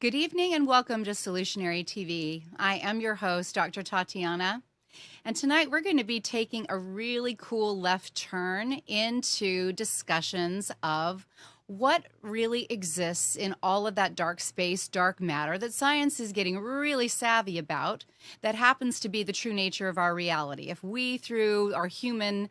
Good evening and welcome to Solutionary TV. I am your host, Dr. Tatiana, and tonight we're going to be taking a really cool left turn into discussions of what really exists in all of that dark space, dark matter that science is getting really savvy about, that happens to be the true nature of our reality. If we, through our human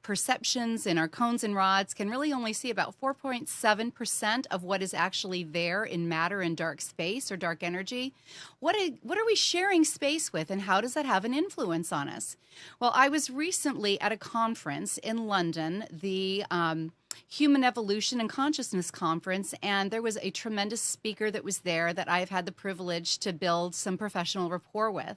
perceptions and our cones and rods, can really only see about 4.7% of what is actually there in matter and dark space or dark energy. What are we sharing space with, and how does that have an influence on us? Well, I was recently at a conference in London, the Human Evolution and Consciousness Conference, and there was a tremendous speaker that was there that I've had the privilege to build some professional rapport with.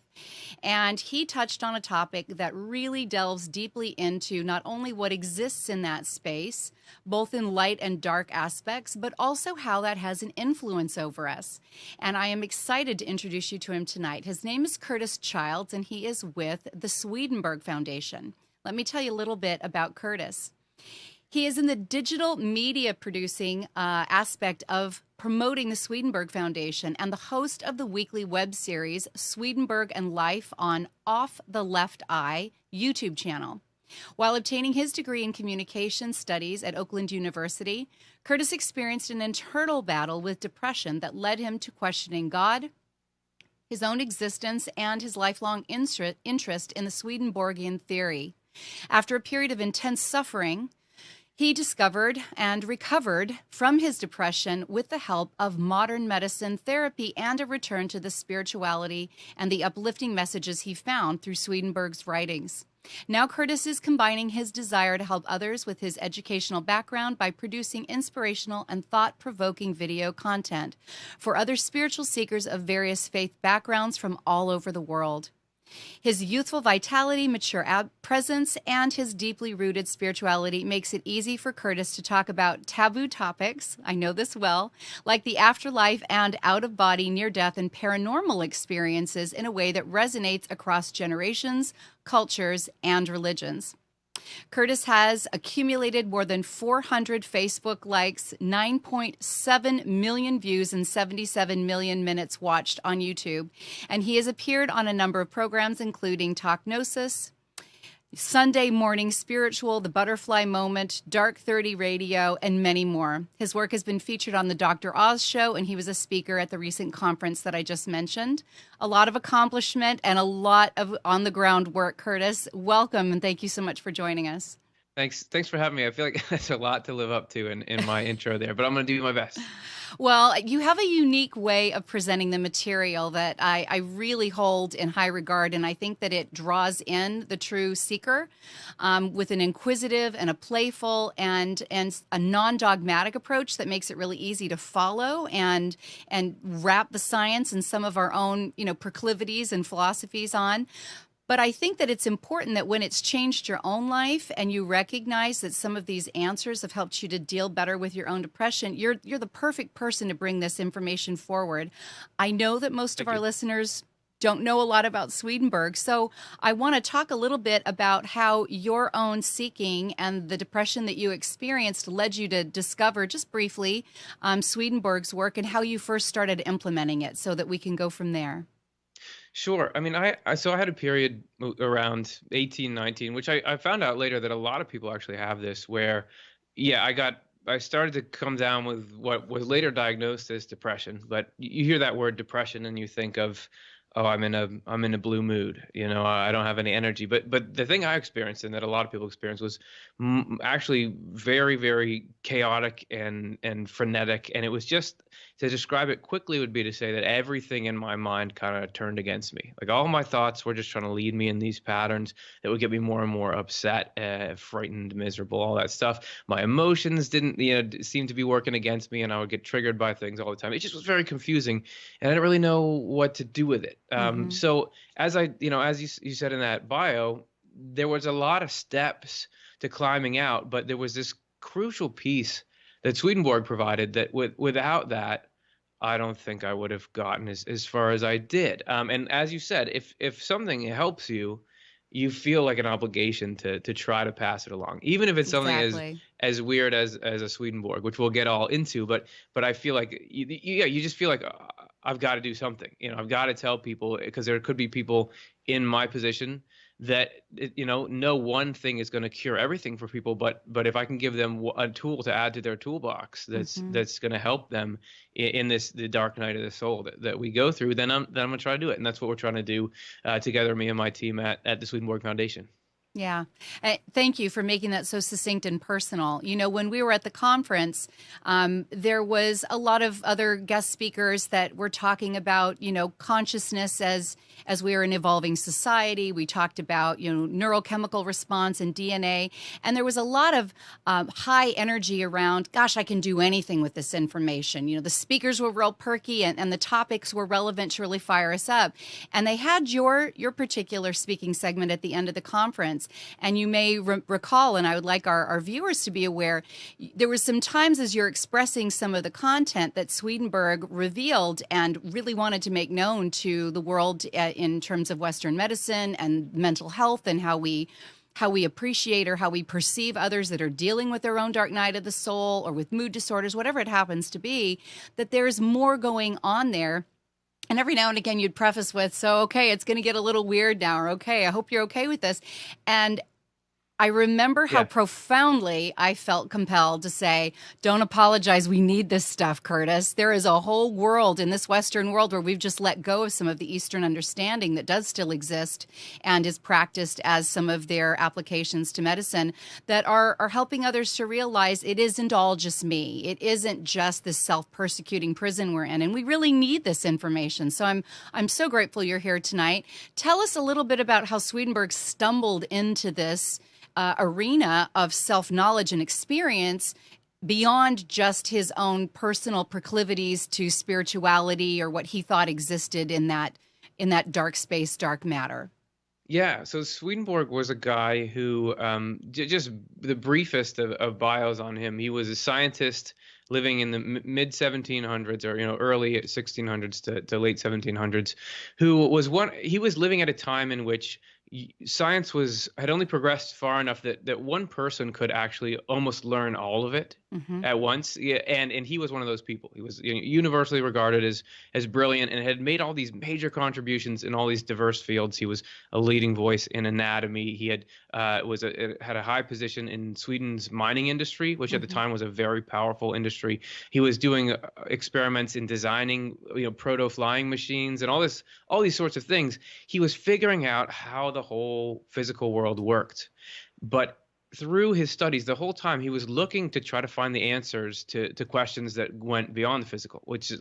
And he touched on a topic that really delves deeply into not only what exists in that space, both in light and dark aspects, but also how that has an influence over us. And I am excited to introduce you to him tonight. His name is Curtis Childs, and he is with the Swedenborg Foundation. Let me tell you a little bit about Curtis. He is in the digital media producing aspect of promoting the Swedenborg Foundation and the host of the weekly web series Swedenborg and Life on Off the Left Eye YouTube channel. While obtaining his degree in communication studies at Oakland University, Curtis experienced an internal battle with depression that led him to questioning God, his own existence, and his lifelong interest in the Swedenborgian theory. After a period of intense suffering, he discovered and recovered from his depression with the help of modern medicine, therapy, and a return to the spirituality and the uplifting messages he found through Swedenborg's writings. Now Curtis is combining his desire to help others with his educational background by producing inspirational and thought-provoking video content for other spiritual seekers of various faith backgrounds from all over the world. His youthful vitality, mature presence, and his deeply rooted spirituality makes it easy for Curtis to talk about taboo topics, I know this well, like the afterlife and out-of-body, near-death, and paranormal experiences in a way that resonates across generations, cultures, and religions. Curtis has accumulated more than 400 Facebook likes, 9.7 million views, and 77 million minutes watched on YouTube. And he has appeared on a number of programs, including Talk Gnosis, Sunday Morning Spiritual, The Butterfly Moment, Dark 30 Radio, and many more. His work has been featured on the Dr. Oz show, and he was a speaker at the recent conference that I just mentioned. A lot of accomplishment and a lot of on-the-ground work, Curtis. Welcome, and thank you so much for joining us. Thanks for having me. I feel like that's a lot to live up to in my intro there, but I'm going to do my best. Well, you have a unique way of presenting the material that I really hold in high regard, and I think that it draws in the true seeker with an inquisitive and a playful and a non-dogmatic approach that makes it really easy to follow and wrap the science and some of our own, proclivities and philosophies on. But I think that it's important that when it's changed your own life and you recognize that some of these answers have helped you to deal better with your own depression, you're the perfect person to bring this information forward. I know that most of our listeners don't know a lot about Swedenborg, so I want to talk a little bit about how your own seeking and the depression that you experienced led you to discover, just briefly, Swedenborg's work and how you first started implementing it so that we can go from there. Sure. I mean, I had a period around 18, 19, which I found out later that a lot of people actually have this, where, I started to come down with what was later diagnosed as depression. But you hear that word depression and you think of, oh, I'm in a blue mood. I don't have any energy. But the thing I experienced, and that a lot of people experienced, was actually very, very chaotic and frenetic. And it was just, to describe it quickly would be to say that everything in my mind kind of turned against me. Like, all my thoughts were just trying to lead me in these patterns that would get me more and more upset, frightened, miserable, all that stuff. My emotions didn't, seem to be working against me, and I would get triggered by things all the time. It just was very confusing, and I didn't really know what to do with it. So as as you said in that bio, there was a lot of steps to climbing out, but there was this crucial piece that Swedenborg provided that without that, I don't think I would have gotten as far as I did. And as you said, if something helps you, you feel like an obligation to try to pass it along, even if it's something Exactly. as weird as a Swedenborg, which we'll get all into. But I feel like yeah, you just feel like I've got to do something. I've got to tell people, because there could be people in my position that no one thing is going to cure everything for people, but if I can give them a tool to add to their toolbox that's going to help them in the dark night of the soul that we go through, then I'm going to try to do it. And that's what we're trying to do together, me and my team at the Swedenborg Foundation. Yeah. Thank you for making that so succinct and personal. When we were at the conference, there was a lot of other guest speakers that were talking about, consciousness as we are an evolving society. We talked about, neurochemical response and DNA. And there was a lot of high energy around, gosh, I can do anything with this information. The speakers were real perky and the topics were relevant to really fire us up. And they had your particular speaking segment at the end of the conference. And you may recall, and I would like our viewers to be aware, there were some times as you're expressing some of the content that Swedenborg revealed and really wanted to make known to the world in terms of Western medicine and mental health, and how we appreciate or how we perceive others that are dealing with their own dark night of the soul or with mood disorders, whatever it happens to be, that there's more going on there. And every now and again, you'd preface with, so, okay, it's going to get a little weird now, or okay, I hope you're okay with this. And I remember how profoundly I felt compelled to say, don't apologize. We need this stuff, Curtis. There is a whole world in this Western world where we've just let go of some of the Eastern understanding that does still exist and is practiced as some of their applications to medicine that are helping others to realize it isn't all just me. It isn't just this self-persecuting prison we're in. And we really need this information. So I'm so grateful you're here tonight. Tell us a little bit about how Swedenborg stumbled into this arena of self-knowledge and experience beyond just his own personal proclivities to spirituality or what he thought existed in that dark space, dark matter. Yeah, so Swedenborg was a guy who, just the briefest of bios on him, he was a scientist living in the mid 1700s, or early 1600s to late 1700s, who was living at a time in which science had only progressed far enough that one person could actually almost learn all of it at once. Yeah, and he was one of those people. He was universally regarded as brilliant and had made all these major contributions in all these diverse fields. He was a leading voice in anatomy. He had had a high position in Sweden's mining industry, which at the time was a very powerful industry. He was doing experiments in designing proto flying machines and all these sorts of things. He was figuring out how the whole physical world worked. But through his studies, the whole time he was looking to try to find the answers to questions that went beyond the physical, which is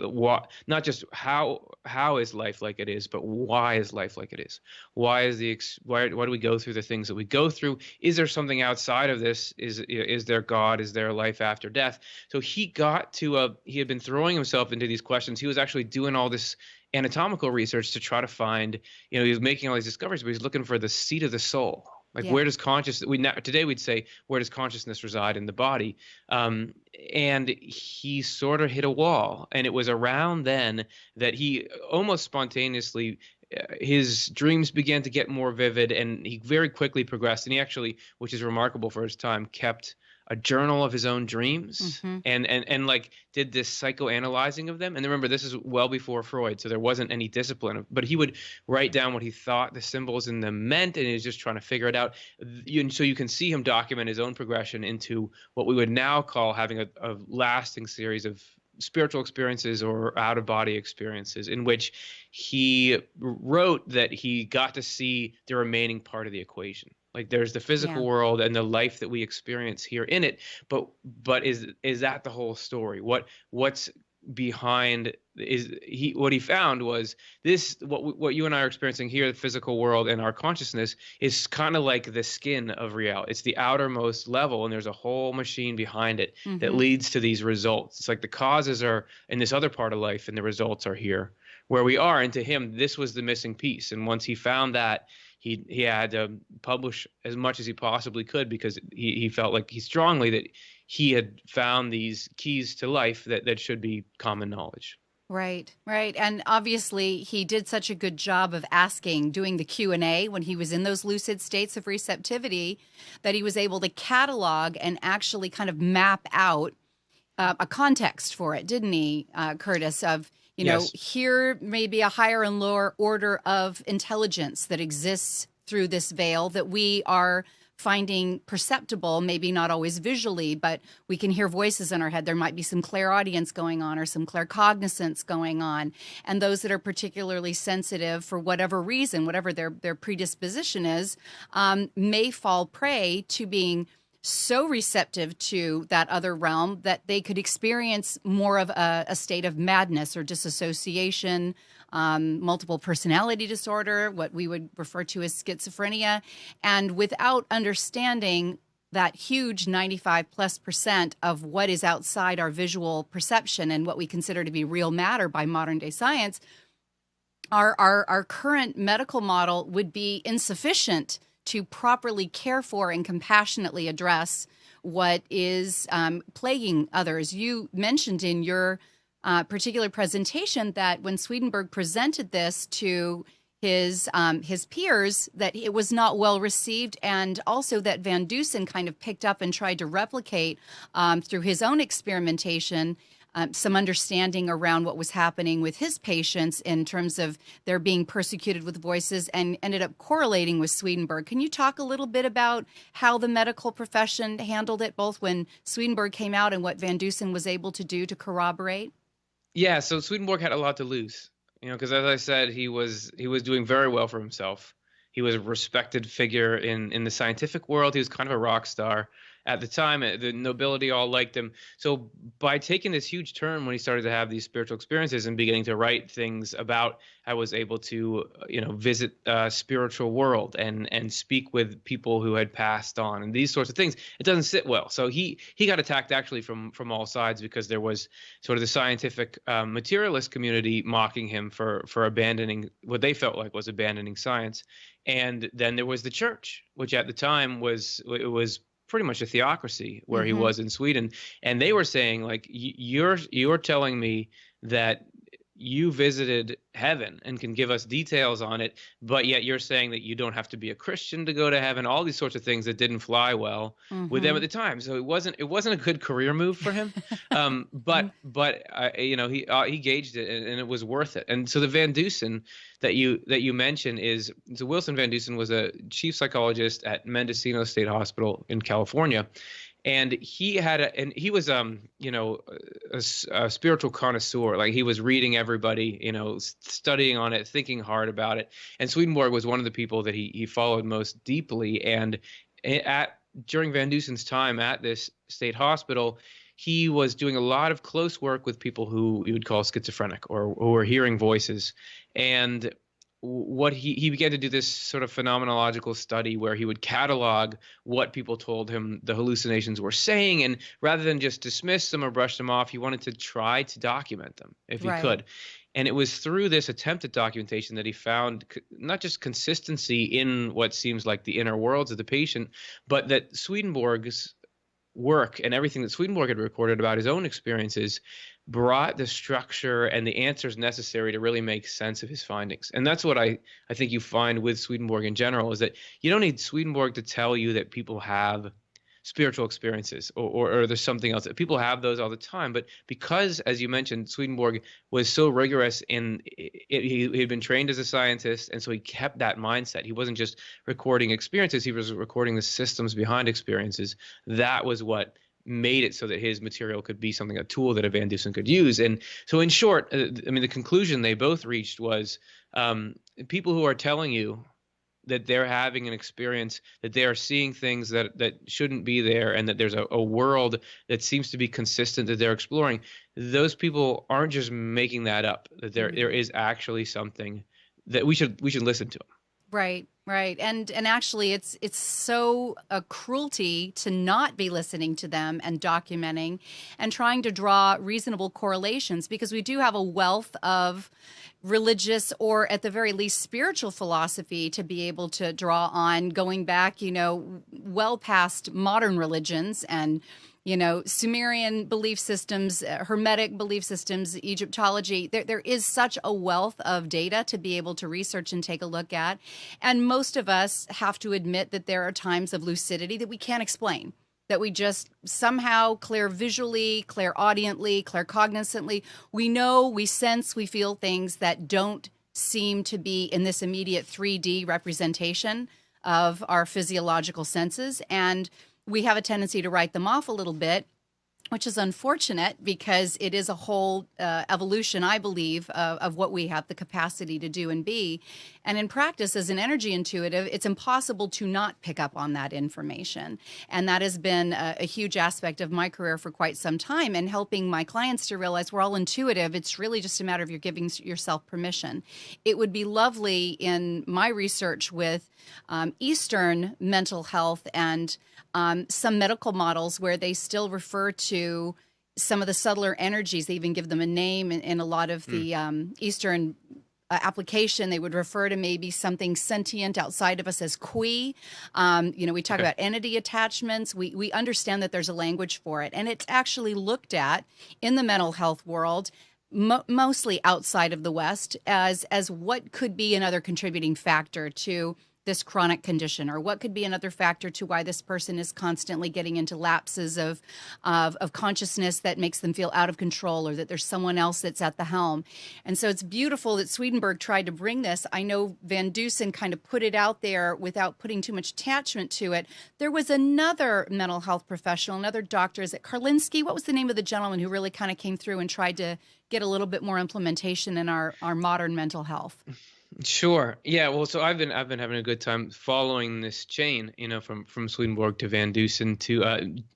not just how is life like it is, but why is life like it is? Why do we go through the things that we go through? Is there something outside of this? Is there God? Is there life after death? So he had been throwing himself into these questions. He was actually doing all this anatomical research to try to find, he was making all these discoveries, but he's looking for the seat of the soul. Like, where does today we'd say, where does consciousness reside in the body? And he sort of hit a wall. And it was around then that he almost spontaneously, his dreams began to get more vivid, and he very quickly progressed. And he actually, which is remarkable for his time, kept a journal of his own dreams and like did this psychoanalyzing of them. And remember, this is well before Freud, so there wasn't any discipline, but he would write down what he thought the symbols in them meant, and he was just trying to figure it out. So you can see him document his own progression into what we would now call having a lasting series of spiritual experiences or out-of-body experiences, in which he wrote that he got to see the remaining part of the equation. Like, there's the physical world and the life that we experience here in it, but is that the whole story? What's behind what he found was this, what you and I are experiencing here, the physical world and our consciousness, is kind of like the skin of reality. It's the outermost level, and there's a whole machine behind it that leads to these results. It's like the causes are in this other part of life and the results are here where we are. And to him, this was the missing piece. And once he found that, he had to publish as much as he possibly could, because he felt like strongly that he had found these keys to life that should be common knowledge. Right, right. And obviously he did such a good job of asking, doing the Q&A when he was in those lucid states of receptivity, that he was able to catalog and actually kind of map out a context for it, didn't he, Curtis, of, Yes. here may be a higher and lower order of intelligence that exists through this veil that we are finding perceptible, maybe not always visually, but we can hear voices in our head. There might be some clairaudience going on or some claircognizance going on. And those that are particularly sensitive for whatever reason, whatever their predisposition is, may fall prey to being so receptive to that other realm that they could experience more of a state of madness or disassociation, multiple personality disorder, what we would refer to as schizophrenia. And without understanding that huge 95+% of what is outside our visual perception and what we consider to be real matter by modern day science, our current medical model would be insufficient to properly care for and compassionately address what is plaguing others. You mentioned in your particular presentation that when Swedenborg presented this to his peers, that it was not well received, and also that Van Dusen kind of picked up and tried to replicate through his own experimentation some understanding around what was happening with his patients in terms of their being persecuted with voices, and ended up correlating with Swedenborg. Can you talk a little bit about how the medical profession handled it, both when Swedenborg came out and what Van Dusen was able to do to corroborate? Yeah, so Swedenborg had a lot to lose, because as I said, he was doing very well for himself. He was a respected figure in the scientific world. He was kind of a rock star at the time. The nobility all liked him. So by taking this huge turn when he started to have these spiritual experiences and beginning to write things about, I was able to, visit spiritual world and speak with people who had passed on and these sorts of things. It doesn't sit well. So he got attacked actually from all sides, because there was sort of the scientific materialist community mocking him for abandoning what they felt like was abandoning science. And then there was the church, which at the time was pretty much a theocracy where he was in Sweden. And they were saying, like, you're telling me that you visited heaven and can give us details on it, but yet you're saying that you don't have to be a Christian to go to heaven, all these sorts of things that didn't fly well with them at the time. So it wasn't a good career move for him. But he gauged it, and it was worth it. And so the Van Dusen that you mentioned so Wilson Van Dusen was a chief psychologist at Mendocino State Hospital in California. And he was a spiritual connoisseur. Like, he was reading everybody, studying on it, thinking hard about it. And Swedenborg was one of the people that he followed most deeply. And during Van Dusen's time at this state hospital, he was doing a lot of close work with people who you would call schizophrenic, or who were hearing voices. And what he began to do this sort of phenomenological study where he would catalog what people told him the hallucinations were saying, and rather than just dismiss them or brush them off, he wanted to try to document them if he could. And it was through this attempt at documentation that he found not just consistency in what seems like the inner worlds of the patient, but that Swedenborg's work and everything that Swedenborg had recorded about his own experiences brought the structure and the answers necessary to really make sense of his findings. And that's what I think you find with Swedenborg in general, is that you don't need Swedenborg to tell you that people have spiritual experiences or there's something else. People have those all the time. But because, as you mentioned, Swedenborg was so rigorous in it, he had been trained as a scientist, and so he kept that mindset. He wasn't just recording experiences, he was recording the systems behind experiences. That was what made it so that his material could be a tool that a Van Dusen could use. And so in short, the conclusion they both reached was people who are telling you that they're having an experience, that they are seeing things that shouldn't be there, and that there's a world that seems to be consistent that they're exploring, those people aren't just making that up, that there is actually something that we should listen to. Right. Right. And actually it's so a cruelty to not be listening to them and documenting and trying to draw reasonable correlations, because we do have a wealth of religious, or at the very least spiritual, philosophy to be able to draw on, going back, well past modern religions and Sumerian belief systems, Hermetic belief systems, Egyptology. There is such a wealth of data to be able to research and take a look at. And most of us have to admit that there are times of lucidity that we can't explain, that we just somehow clairvisually, clairaudiently, claircognizantly, we know, we sense, we feel things that don't seem to be in this immediate 3D representation of our physiological senses. And we have a tendency to write them off a little bit, which is unfortunate, because it is a whole evolution, I believe, of what we have the capacity to do and be. And in practice, as an energy intuitive, it's impossible to not pick up on that information. And that has been a huge aspect of my career for quite some time, and helping my clients to realize we're all intuitive. It's really just a matter of you're giving yourself permission. It would be lovely in my research with Eastern mental health and some medical models where they still refer to some of the subtler energies. They even give them a name in a lot of the Eastern application. They would refer to maybe something sentient outside of us as qui. We talk about entity attachments. We understand that there's a language for it. And it's actually looked at in the mental health world, mostly outside of the West, as what could be another contributing factor to this chronic condition, or what could be another factor to why this person is constantly getting into lapses of consciousness that makes them feel out of control, or that there's someone else that's at the helm. And so it's beautiful that Swedenborg tried to bring this. I know Van Dusen kind of put it out there without putting too much attachment to it. There was another mental health professional, another doctor, is it Karlinski? What was the name of the gentleman who really kind of came through and tried to get a little bit more implementation in our modern mental health? Sure. Yeah. Well, so I've been having a good time following this chain, from Swedenborg to Van Dusen to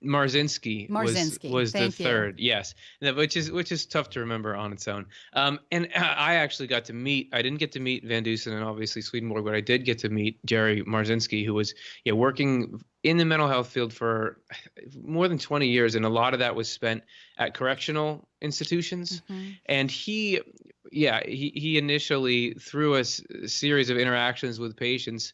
Marzinski was the third. Yes, which is tough to remember on its own. And I actually got to meet. I didn't get to meet Van Dusen and obviously Swedenborg, but I did get to meet Jerry Marzinski, who was working in the mental health field for more than 20 years, and a lot of that was spent at correctional institutions. And he initially, through a series of interactions with patients,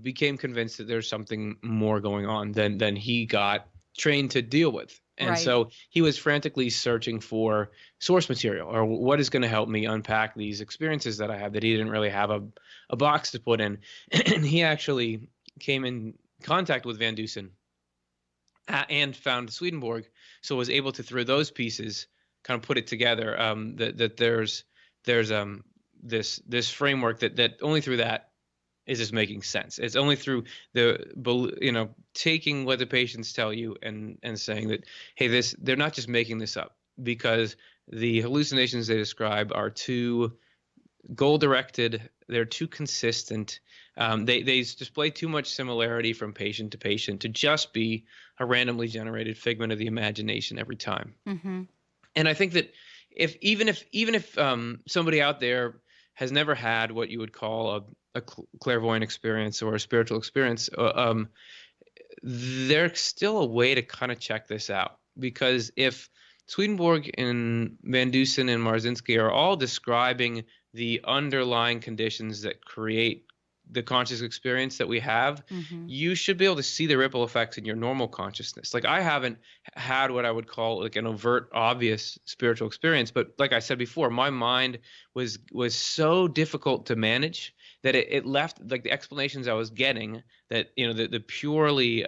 became convinced that there's something more going on than he got trained to deal with. And so he was frantically searching for source material, or what is going to help me unpack these experiences that I have that he didn't really have a box to put in. And he actually came in contact with Van Dusen and found Swedenborg, so was able to, through those pieces, kind of put it together, that there's this framework that only through that is this making sense. It's only through taking what the patients tell you and saying that, hey, they're not just making this up, because the hallucinations they describe are too goal-directed, they're too consistent, they display too much similarity from patient to patient to just be a randomly generated figment of the imagination every time. And I think that even if somebody out there has never had what you would call a clairvoyant experience or a spiritual experience, there's still a way to kind of check this out. Because if Swedenborg and Van Dusen and Marzinski are all describing the underlying conditions that create the conscious experience that we have, you should be able to see the ripple effects in your normal consciousness. Like, I haven't had what I would call like an overt, obvious spiritual experience, but like I said before, my mind was so difficult to manage that it left, like, the explanations I was getting, that the purely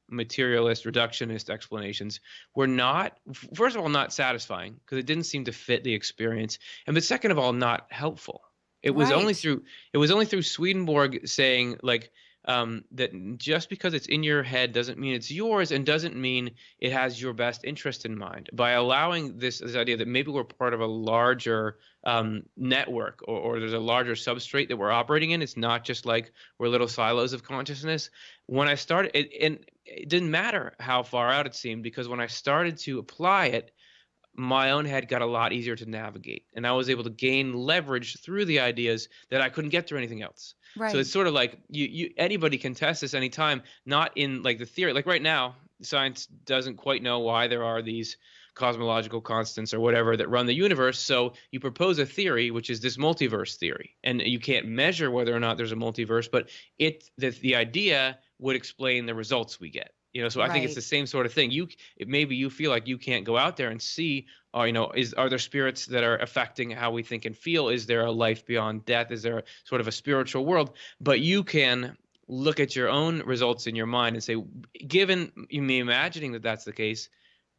materialist, reductionist explanations were not, first of all, not satisfying, because it didn't seem to fit the experience, but second of all, not helpful. It was only through Swedenborg saying, like, that just because it's in your head doesn't mean it's yours, and doesn't mean it has your best interest in mind. By allowing this idea that maybe we're part of a larger network, or there's a larger substrate that we're operating in. It's not just like we're little silos of consciousness. When I started, and it didn't matter how far out it seemed, because when I started to apply it, my own head got a lot easier to navigate, and I was able to gain leverage through the ideas that I couldn't get through anything else. So Right. it's sort of like anybody can test this anytime, not in like the theory. Like right now, science doesn't quite know why there are these cosmological constants or whatever that run the universe. So you propose a theory, which is this multiverse theory, and you can't measure whether or not there's a multiverse, but the idea would explain the results we get. So I think it's Right. the same sort of thing. Maybe you feel like you can't go out there and see, are there spirits that are affecting how we think and feel? Is there a life beyond death? Is there sort of a spiritual world? But you can look at your own results in your mind and say, given me imagining that that's the case,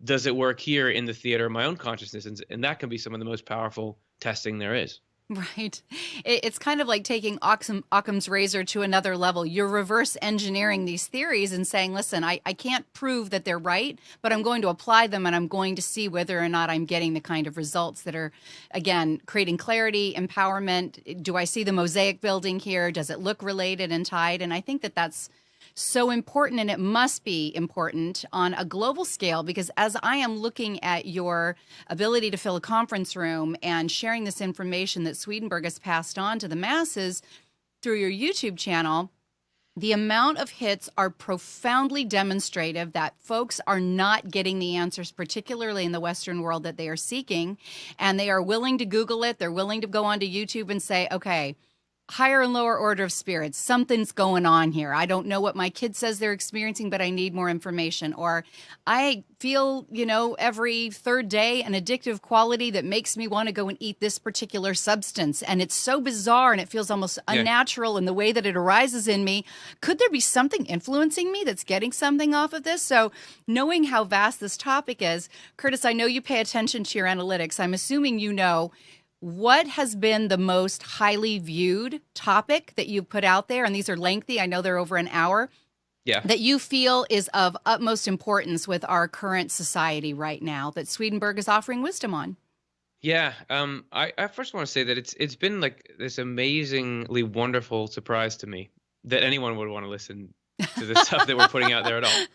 does it work here in the theater of my own consciousness? And that can be some of the most powerful testing there is. Right. It's kind of like taking Occam's razor to another level. You're reverse engineering these theories and saying, listen, I can't prove that they're right, but I'm going to apply them and I'm going to see whether or not I'm getting the kind of results that are, again, creating clarity, empowerment. Do I see the mosaic building here? Does it look related and tied? And I think that that's so important, and it must be important on a global scale, because as I am looking at your ability to fill a conference room and sharing this information that Swedenborg has passed on to the masses through your YouTube channel, the amount of hits are profoundly demonstrative that folks are not getting the answers, particularly in the Western world, that they are seeking, and they are willing to Google it. They're willing to go onto YouTube and say, okay, higher and lower order of spirits, something's going on here. I don't know what my kid says they're experiencing, but I need more information. Or I feel, every third day an addictive quality that makes me want to go and eat this particular substance. And it's so bizarre and it feels almost unnatural in the way that it arises in me. Could there be something influencing me that's getting something off of this? So knowing how vast this topic is, Curtis, I know you pay attention to your analytics. I'm assuming you know what has been the most highly viewed topic that you've put out there, and these are lengthy, I know they're over an hour, that you feel is of utmost importance with our current society right now that Swedenborg is offering wisdom on? Yeah, I first want to say that it's been like this amazingly wonderful surprise to me that anyone would want to listen to the stuff that we're putting out there at all.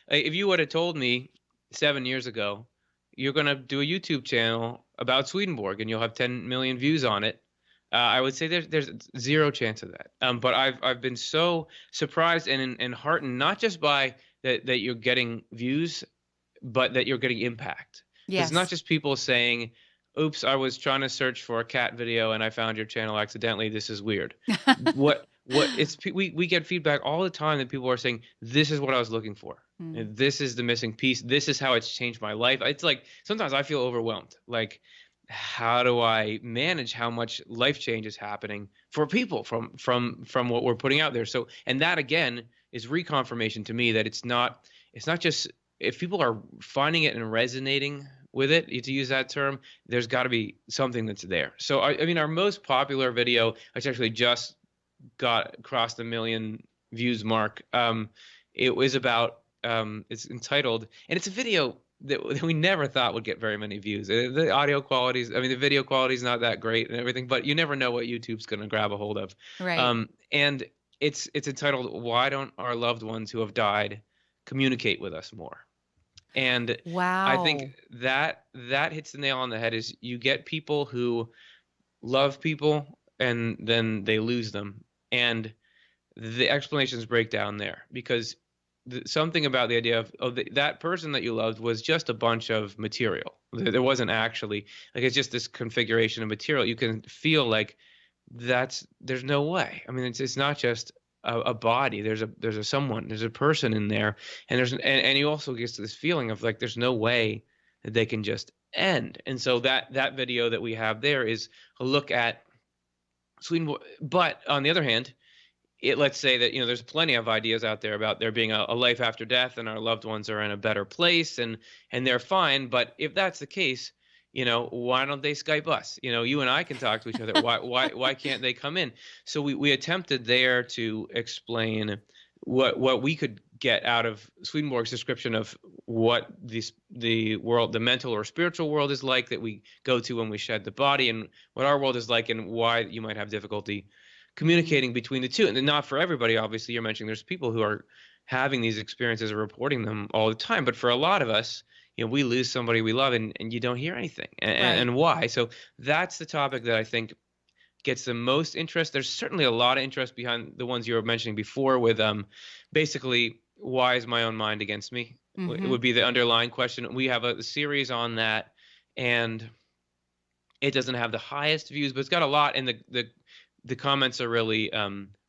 If you would have told me 7 years ago, you're going to do a YouTube channel about Swedenborg and you'll have 10 million views on it, I would say there's zero chance of that. But I've been so surprised and heartened, not just by that you're getting views, but that you're getting impact. Yes. It's not just people saying, oops, I was trying to search for a cat video and I found your channel accidentally. This is weird. We get feedback all the time that people are saying, this is what I was looking for. And this is the missing piece. This is how it's changed my life. It's like sometimes I feel overwhelmed. Like, how do I manage how much life change is happening for people from what we're putting out there? So, and that again is reconfirmation to me that it's not just if people are finding it and resonating with it, to use that term, there's got to be something that's there. So I mean, our most popular video, which actually just crossed the 1 million views mark, it was about it's entitled, and it's a video that we never thought would get very many views. The audio qualities, I mean, the video quality is not that great and everything, but you never know what YouTube's going to grab a hold of. Right. And it's entitled, "Why Don't Our Loved Ones Who Have Died Communicate with Us More?" And Wow. I think that hits the nail on the head. Is you get people who love people and then they lose them, and the explanations break down there because something about the idea of that person that you loved was just a bunch of material. There wasn't actually, like, it's just this configuration of material. You can feel like there's no way. I mean, it's not just a body. There's a someone, there's a person in there, and and you also get to this feeling of like there's no way that they can just end. And so that video that we have there is a look at Swedenborg. But on the other hand, let's say that there's plenty of ideas out there about there being a life after death and our loved ones are in a better place and they're fine. But if that's the case, why don't they Skype us? You and I can talk to each other. Why can't they come in? So we attempted there to explain what we could get out of Swedenborg's description of what the world, the mental or spiritual world is like that we go to when we shed the body, and what our world is like, and why you might have difficulty communicating between the two. And not for everybody, obviously. You're mentioning there's people who are having these experiences or reporting them all the time, but for a lot of us, we lose somebody we love, and you don't hear anything, Right. and why. So that's the topic that I think gets the most interest. There's certainly a lot of interest behind the ones you were mentioning before with basically, why is my own mind against me? It Mm-hmm. would be the underlying question. We have a series on that, and it doesn't have the highest views, but it's got a lot, and the comments are really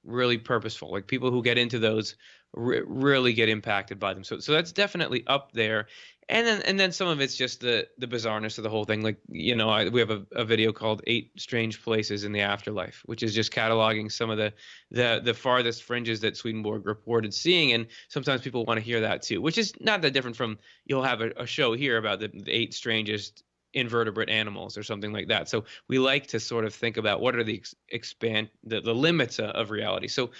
really purposeful. Like, people who get into those really get impacted by them. So that's definitely up there. And then some of it's just the bizarreness of the whole thing. Like, we have a video called 8 Strange Places in the Afterlife, which is just cataloging some of the farthest fringes that Swedenborg reported seeing. And sometimes people want to hear that too, which is not that different from, you'll have a show here about the 8 strangest invertebrate animals or something like that. So we like to sort of think about what are the the limits of reality. So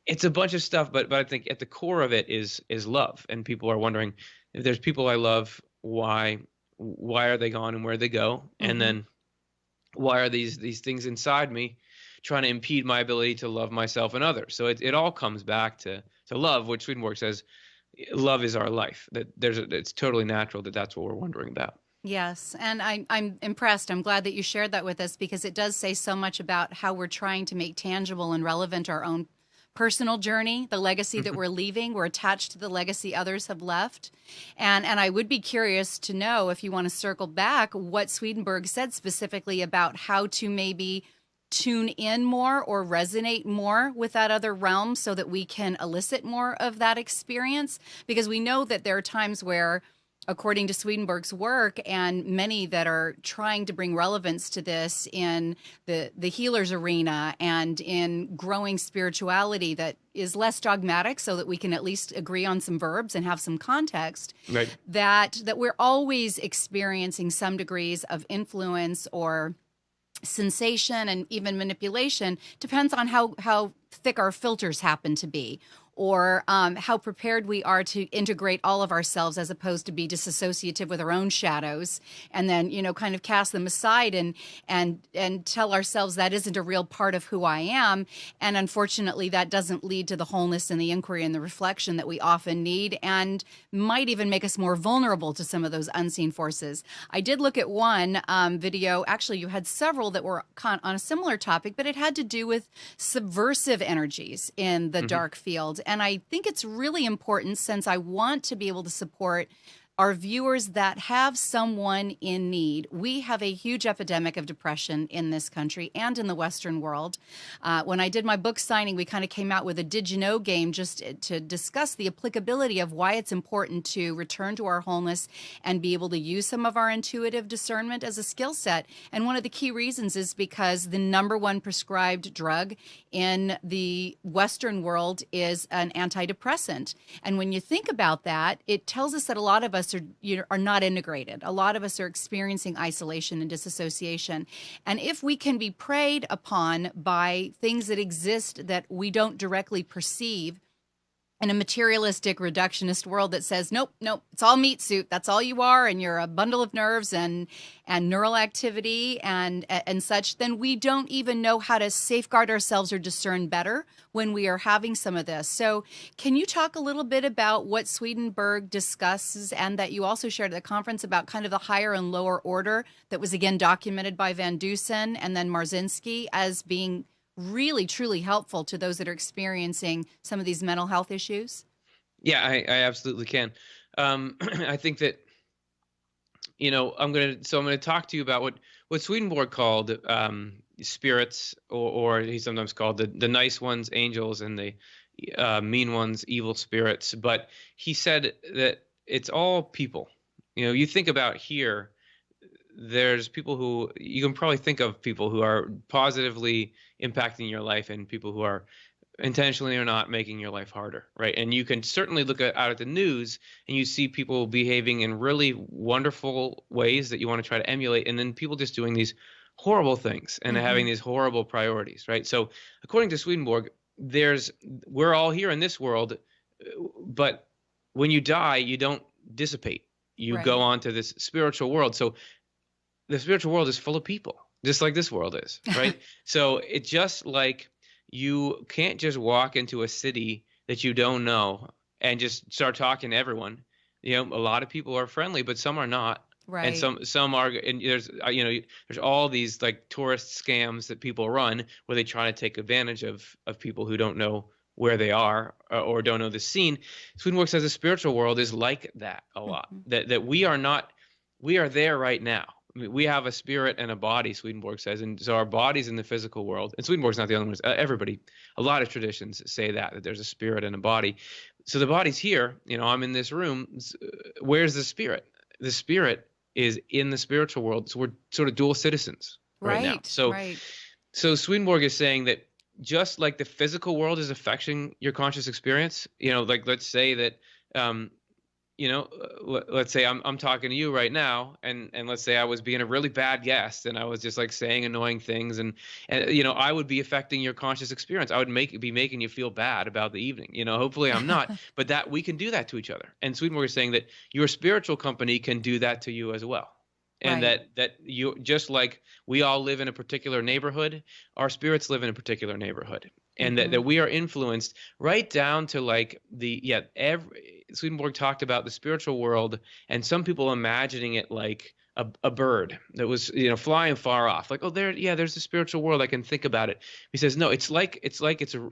it's a bunch of stuff, but I think at the core of it is love. And people are wondering, if there's people I love, why are they gone and where they go? And Mm-hmm. then why are these things inside me trying to impede my ability to love myself and others? So it all comes back to love, which Swedenborg says love is our life. That it's totally natural that that's what we're wondering about. Yes, and I'm impressed. I'm glad that you shared that with us, because it does say so much about how we're trying to make tangible and relevant our own personal journey, the legacy that we're leaving. We're attached to the legacy others have left. And I would be curious to know, if you want to circle back, what Swedenborg said specifically about how to maybe tune in more or resonate more with that other realm, so that we can elicit more of that experience. Because we know that there are times where, according to Swedenborg's work, and many that are trying to bring relevance to this in the healer's arena and in growing spirituality that is less dogmatic, so that we can at least agree on some verbs and have some context, Right. that we're always experiencing some degrees of influence or sensation and even manipulation. Depends on how thick our filters happen to be, or how prepared we are to integrate all of ourselves, as opposed to be disassociative with our own shadows, and then kind of cast them aside and tell ourselves that isn't a real part of who I am. And unfortunately, that doesn't lead to the wholeness and the inquiry and the reflection that we often need, and might even make us more vulnerable to some of those unseen forces. I did look at one video. Actually, you had several that were on a similar topic, but it had to do with subversive energies in the dark field. And I think it's really important, since I want to be able to support our viewers that have someone in need. We have a huge epidemic of depression in this country and in the Western world. When I did my book signing, we kind of came out with a Did You Know game, just to discuss the applicability of why it's important to return to our wholeness and be able to use some of our intuitive discernment as a skill set. And one of the key reasons is because the #1 prescribed drug in the Western world is an antidepressant. And when you think about that, it tells us that a lot of us are not integrated. A lot of us are experiencing isolation and disassociation. And if we can be preyed upon by things that exist that we don't directly perceive, in a materialistic, reductionist world that says, nope, it's all meat suit. That's all you are, and you're a bundle of nerves and neural activity and such, then we don't even know how to safeguard ourselves or discern better when we are having some of this. So can you talk a little bit about what Swedenborg discusses, and that you also shared at the conference, about kind of the higher and lower order that was again documented by Van Dusen and then Marzinski as being really, truly helpful to those that are experiencing some of these mental health issues? Yeah, I absolutely can. I think that, I'm going to talk to you about what Swedenborg called spirits, or he sometimes called the nice ones angels, and the mean ones evil spirits. But he said that it's all people. You think about here, there's people who you can probably think of, people who are positively impacting your life, and people who are intentionally or not making your life harder, right? And you can certainly look out at the news and you see people behaving in really wonderful ways that you want to try to emulate, and then people just doing these horrible things and having these horrible priorities, right? So according to Swedenborg, we're all here in this world, but when you die, you don't dissipate. You go Right. on to this spiritual world. So the spiritual world is full of people, just like this world is, right? So it's just like, you can't just walk into a city that you don't know and just start talking to everyone. A lot of people are friendly, but some are not. And Right. some are, and there's all these like tourist scams that people run where they try to take advantage of people who don't know where they are, or don't know the scene. Swedenborg says the spiritual world is like that a lot. Hmm. That we are there right now. I mean, we have a spirit and a body, Swedenborg says, and so our body's in the physical world. And Swedenborg's not the only one. Everybody, a lot of traditions say that there's a spirit and a body. So the body's here. I'm in this room. Where's the spirit? The spirit is in the spiritual world. So we're sort of dual citizens right now. Right. So Right. Swedenborg is saying that just like the physical world is affecting your conscious experience, like let's say that, let's say I'm talking to you right now, and let's say I was being a really bad guest, and I was just like saying annoying things, and I would be affecting your conscious experience. I would be making you feel bad about the evening. Hopefully I'm not, but that we can do that to each other. And Swedenborg is saying that your spiritual company can do that to you as well. And Right. that you, just like we all live in a particular neighborhood, our spirits live in a particular neighborhood, and that Hmm. we are influenced right down to like Swedenborg talked about the spiritual world, and some people imagining it like a bird that was flying far off, like, oh, there's the spiritual world, I can think about it. He says no, it's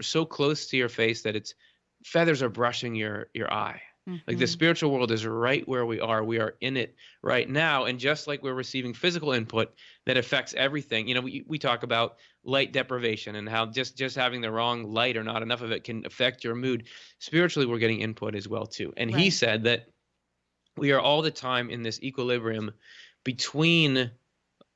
so close to your face that it's feathers are brushing your eye. Like the Hmm. spiritual world is right where we are. We are in it right now. And just like we're receiving physical input that affects everything, we talk about light deprivation and how just having the wrong light or not enough of it can affect your mood. Spiritually, we're getting input as well, too. And he Right. said that we are all the time in this equilibrium between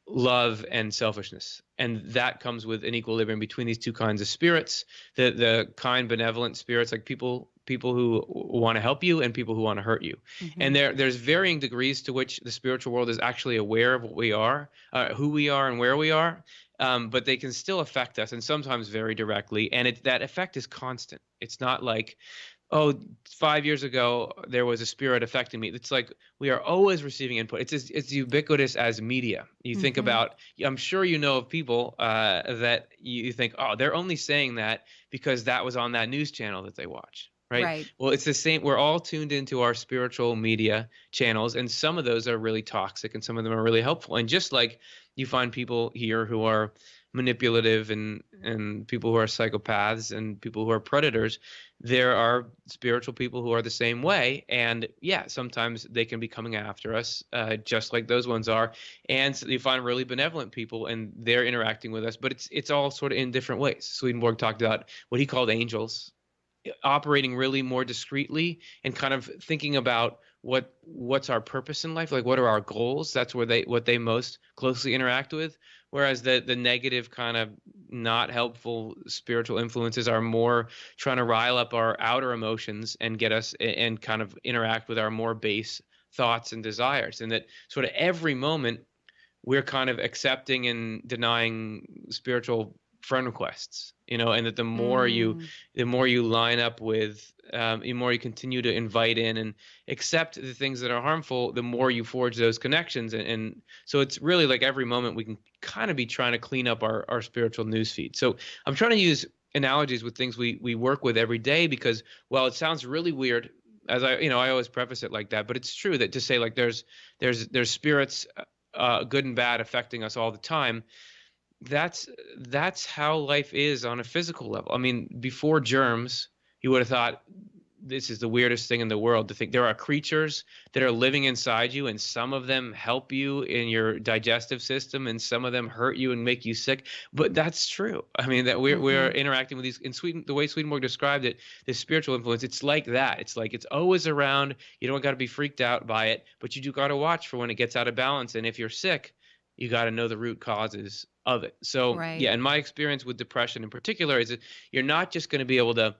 love and selfishness, and that comes with an equilibrium between these two kinds of spirits, the kind benevolent spirits, like people who want to help you, and people who want to hurt you. And Hmm. there's varying degrees to which the spiritual world is actually aware of what we are, who we are, and where we are. But they can still affect us, and sometimes very directly, and that effect is constant. It's not like, oh, 5 years ago there was a spirit affecting me. It's like we are always receiving input. It's ubiquitous as media. You think Hmm. about, I'm sure you know of people that you think, oh, they're only saying that because that was on that news channel that they watch. Right. Right. Well, it's the same. We're all tuned into our spiritual media channels, and some of those are really toxic, and some of them are really helpful. And just like you find people here who are manipulative, and people who are psychopaths, and people who are predators, there are spiritual people who are the same way. And yeah, sometimes they can be coming after us, just like those ones are. And so you find really benevolent people, and they're interacting with us, but it's all sort of in different ways. Swedenborg talked about what he called angels, operating really more discreetly and kind of thinking about what's our purpose in life, like what are our goals. That's what they most closely interact with. Whereas the negative, kind of not helpful spiritual influences are more trying to rile up our outer emotions and get us and kind of interact with our more base thoughts and desires. And that sort of every moment we're kind of accepting and denying spiritual friend requests, and that Mm. the more you line up with, the more you continue to invite in and accept the things that are harmful, the more you forge those connections. And so it's really like every moment we can kind of be trying to clean up our spiritual news feed. So I'm trying to use analogies with things we work with every day, because while it sounds really weird, as I always preface it like that, but it's true that to say like there's spirits, good and bad, affecting us all the time. That's how life is on a physical level. I mean, before germs, you would have thought this is the weirdest thing in the world to think there are creatures that are living inside you, and some of them help you in your digestive system, and some of them hurt you and make you sick. But that's true. I mean, that we're Hmm. interacting with these in Sweden. The way Swedenborg described it, this spiritual influence, it's like that. It's like it's always around. You don't got to be freaked out by it, but you do got to watch for when it gets out of balance. And if you're sick, you got to know the root causes of it. So Right. yeah, in my experience with depression in particular, is that you're not just going to be able to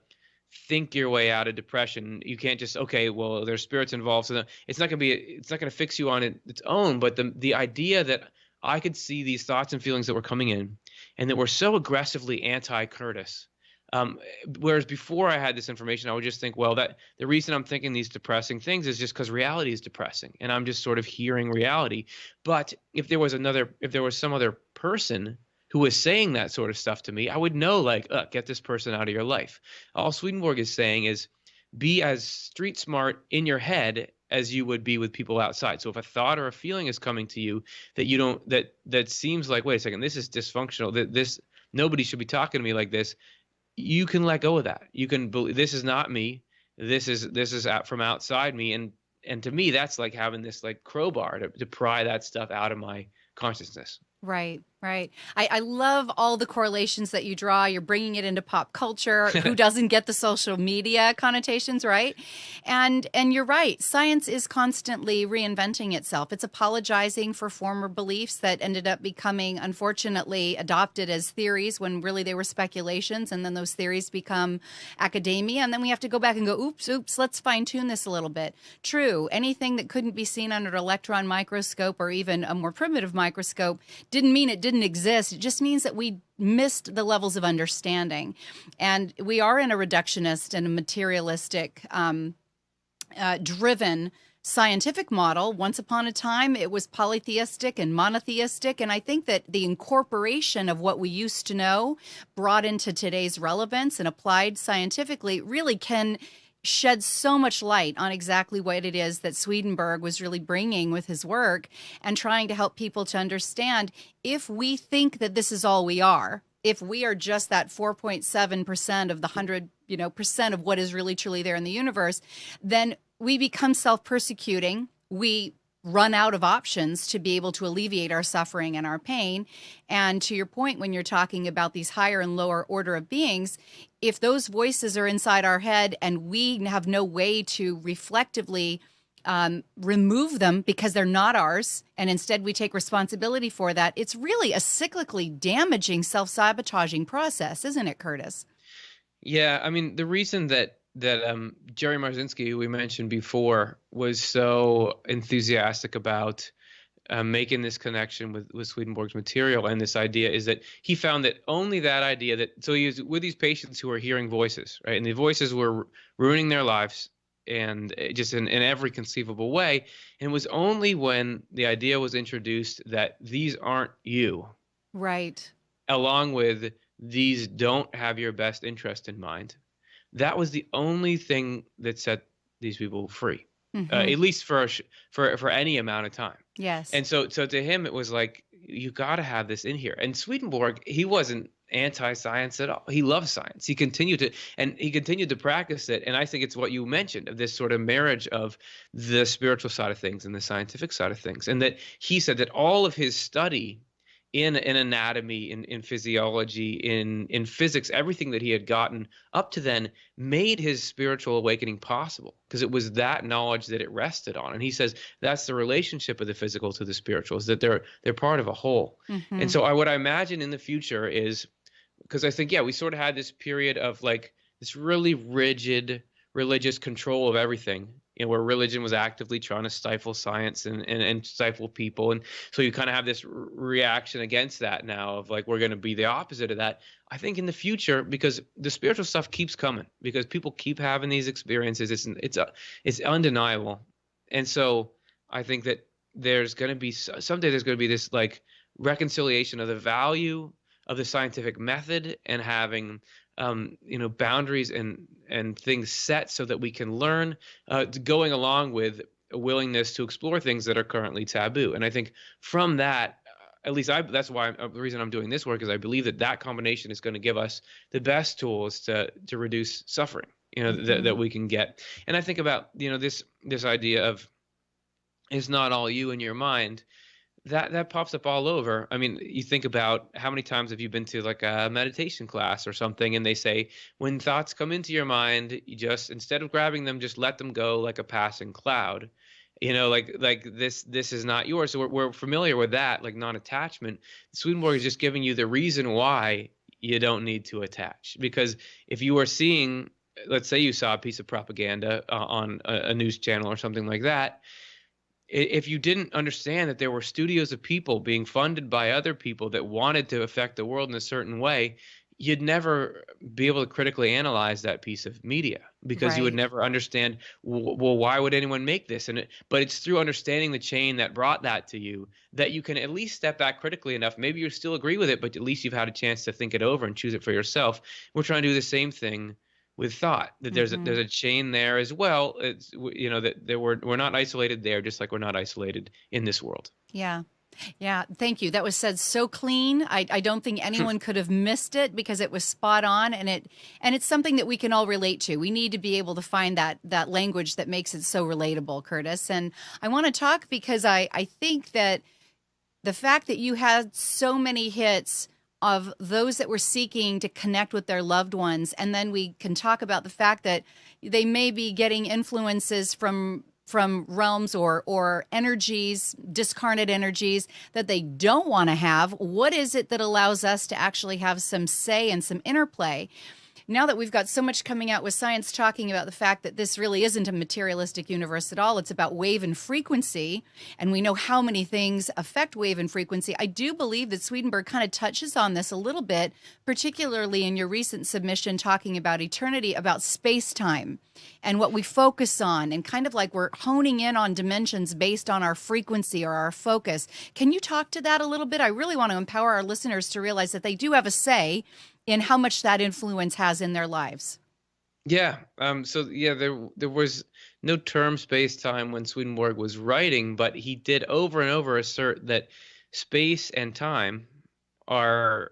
think your way out of depression. You can't just, okay, well, there's spirits involved, so it's not going to fix you on its own. But the idea that I could see these thoughts and feelings that were coming in, and that were so aggressively anti-Curtis. Whereas before I had this information, I would just think, well, that the reason I'm thinking these depressing things is just because reality is depressing, and I'm just sort of hearing reality. But if there was some other person who was saying that sort of stuff to me, I would know, like, get this person out of your life. All Swedenborg is saying is be as street smart in your head as you would be with people outside. So if a thought or a feeling is coming to you that you don't, that seems like, wait a second, this is dysfunctional, that this, nobody should be talking to me like this, you can let go of that. You can believe, this is not me. This is out from outside me. And to me, that's like having this like crowbar to pry that stuff out of my consciousness. Right, right. I love all the correlations that you draw. You're bringing it into pop culture. Who doesn't get the social media connotations, right? And you're right. Science is constantly reinventing itself. It's apologizing for former beliefs that ended up becoming, unfortunately, adopted as theories when really they were speculations. And then those theories become academia. And then we have to go back and go, oops, let's fine tune this a little bit. True. Anything that couldn't be seen under an electron microscope or even a more primitive microscope didn't mean it didn't exist. It just means that we missed the levels of understanding. And we are in a reductionist and a materialistic driven scientific model. Once upon a time, it was polytheistic and monotheistic. And I think that the incorporation of what we used to know brought into today's relevance and applied scientifically really can shed so much light on exactly what it is that Swedenborg was really bringing with his work and trying to help people to understand, if we think that this is all we are, if we are just that 4.7% of the 100, percent of what is really truly there in the universe, then we become self-persecuting. We run out of options to be able to alleviate our suffering and our pain. And to your point, when you're talking about these higher and lower order of beings, if those voices are inside our head and we have no way to reflectively remove them because they're not ours, and instead we take responsibility for that, it's really a cyclically damaging, self-sabotaging process, isn't it, Curtis? Yeah, I mean, the reason that Jerry Marzinski, who we mentioned before, was so enthusiastic about making this connection with Swedenborg's material and this idea is that he found that only that idea that, so he was with these patients who were hearing voices, right? And the voices were ruining their lives and just in every conceivable way. And it was only when the idea was introduced that these aren't you. Right. Along with these don't have your best interest in mind. That was the only thing that set these people free, at least for any amount of time. Yes. And so to him, it was like, you got to have this in here. And Swedenborg, he wasn't anti-science at all. He loved science. He continued to practice it. And I think it's what you mentioned of this sort of marriage of the spiritual side of things and the scientific side of things. And that he said that all of his study in anatomy, in physiology, in physics, everything that he had gotten up to then made his spiritual awakening possible because it was that knowledge that it rested on. And he says that's the relationship of the physical to the spiritual, is that they're part of a whole. And so what I imagine in the future is, because I think, yeah, we sort of had this period of like this really rigid religious control of everything, where religion was actively trying to stifle science and stifle people. And so you kind of have this reaction against that now of like, we're going to be the opposite of that. I think in the future, because the spiritual stuff keeps coming, because people keep having these experiences, it's undeniable. And so I think that there's going to be, someday there's going to be this like reconciliation of the value of the scientific method and having boundaries and things set so that we can learn, going along with a willingness to explore things that are currently taboo. And I think from that, at least that's why the reason I'm doing this work is I believe that combination is going to give us the best tools to reduce suffering, that we can get. And I think about, this idea of it's not all you in your mind. That pops up all over. I mean, you think about how many times have you been to like a meditation class or something, and they say when thoughts come into your mind, you just, instead of grabbing them, just let them go like a passing cloud. Like this is not yours. So we're familiar with that, like non-attachment. Swedenborg is just giving you the reason why you don't need to attach. Because if you are seeing, let's say you saw a piece of propaganda on a news channel or something like that, if you didn't understand that there were studios of people being funded by other people that wanted to affect the world in a certain way, you'd never be able to critically analyze that piece of media because you would never understand, well, why would anyone make this? But it's through understanding the chain that brought that to you that you can at least step back critically enough. Maybe you still agree with it, but at least you've had a chance to think it over and choose it for yourself. We're trying to do the same thing with thought, that there's a chain there as well. It's, that we're not isolated there, just like we're not isolated in this world. Yeah. Yeah, thank you. That was said so clean. I don't think anyone could have missed it, because it was spot on, and it's something that we can all relate to. We need to be able to find that language that makes it so relatable, Curtis. And I want to talk because I think that the fact that you had so many hits of those that were seeking to connect with their loved ones, and then we can talk about the fact that they may be getting influences from realms or energies, discarnate energies that they don't want to have. What is it that allows us to actually have some say and some interplay? Now that we've got so much coming out with science talking about the fact that this really isn't a materialistic universe at all, it's about wave and frequency, and we know how many things affect wave and frequency, I do believe that Swedenborg kind of touches on this a little bit, particularly in your recent submission talking about eternity, about space-time and what we focus on, and kind of like we're honing in on dimensions based on our frequency or our focus. Can you talk to that a little bit? I really want to empower our listeners to realize that they do have a say in how much that influence has in their lives. Yeah. There was no term space-time when Swedenborg was writing, but he did over and over assert that space and time are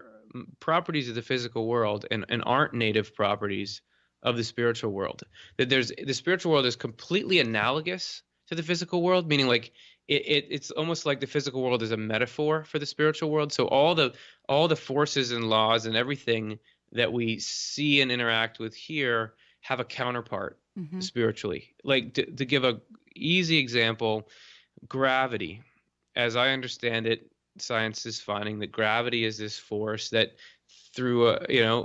properties of the physical world and aren't native properties of the spiritual world. That the spiritual world is completely analogous to the physical world, meaning like it's almost like the physical world is a metaphor for the spiritual world. So all the forces and laws and everything that we see and interact with here have a counterpart spiritually. Like to give a easy example, gravity. As I understand it, science is finding that gravity is this force that through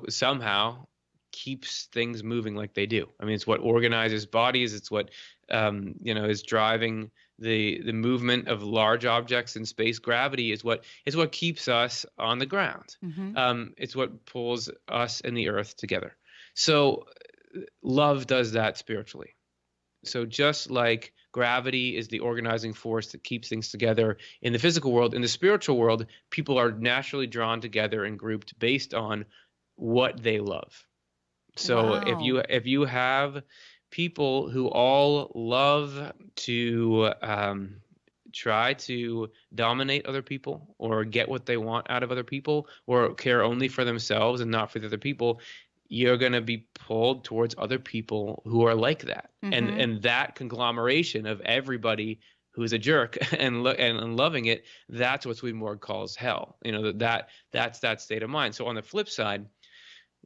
somehow keeps things moving like they do. I mean, it's what organizes bodies. It's what is driving the movement of large objects in space. Gravity is what keeps us on the ground. It's what pulls us and the earth together. So love does that spiritually. So just like gravity is the organizing force that keeps things together in the physical world, in the spiritual world, people are naturally drawn together and grouped based on what they love. So Wow. if you have people who all love to try to dominate other people or get what they want out of other people or care only for themselves and not for the other people, you're going to be pulled towards other people who are like that. And that conglomeration of everybody who's a jerk and loving it, that's what Swedenborg calls hell. That's that state of mind. So on the flip side,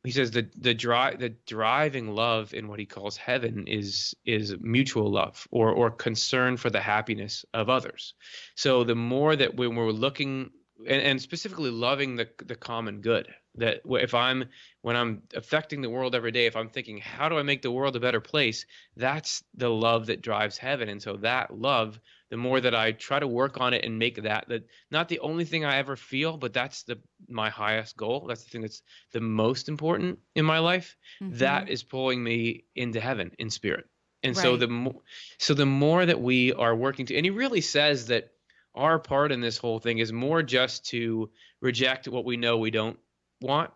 he says the driving love in what he calls heaven is mutual love or concern for the happiness of others. So the more that when we're looking and specifically loving the common good, that when I'm affecting the world every day, if I'm thinking, how do I make the world a better place? That's the love that drives heaven. And so that love, the more that I try to work on it and make that not the only thing I ever feel, but that's my highest goal. That's the thing that's the most important in my life. That is pulling me into heaven in spirit. And so the more that we are working to, and he really says that our part in this whole thing is more just to reject what we know we don't want.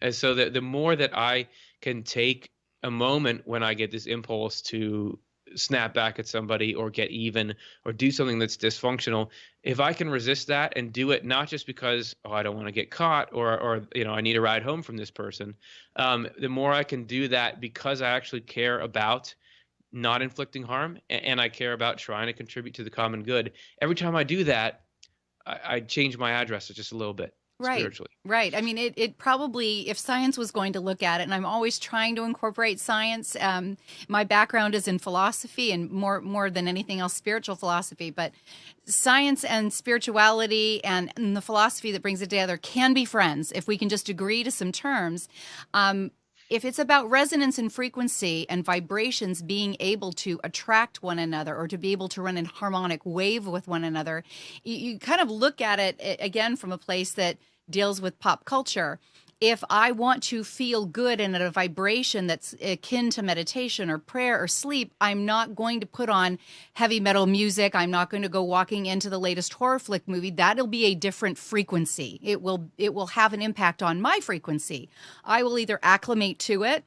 And so that the more that I can take a moment when I get this impulse to snap back at somebody or get even or do something that's dysfunctional, if I can resist that and do it not just because I don't want to get caught or I need a ride home from this person, the more I can do that because I actually care about not inflicting harm and I care about trying to contribute to the common good. Every time I do that, I change my address just a little bit. Spiritually. Right. I mean, it probably, if science was going to look at it, and I'm always trying to incorporate science. My background is in philosophy and more than anything else, spiritual philosophy. But science and spirituality and the philosophy that brings it together can be friends if we can just agree to some terms. If it's about resonance and frequency and vibrations being able to attract one another or to be able to run in harmonic wave with one another, you kind of look at it again from a place that deals with pop culture. If I want to feel good and at a vibration that's akin to meditation or prayer or sleep, I'm not going to put on heavy metal music. I'm not going to go walking into the latest horror flick movie. That'll be a different frequency. It will have an impact on my frequency. I will either acclimate to it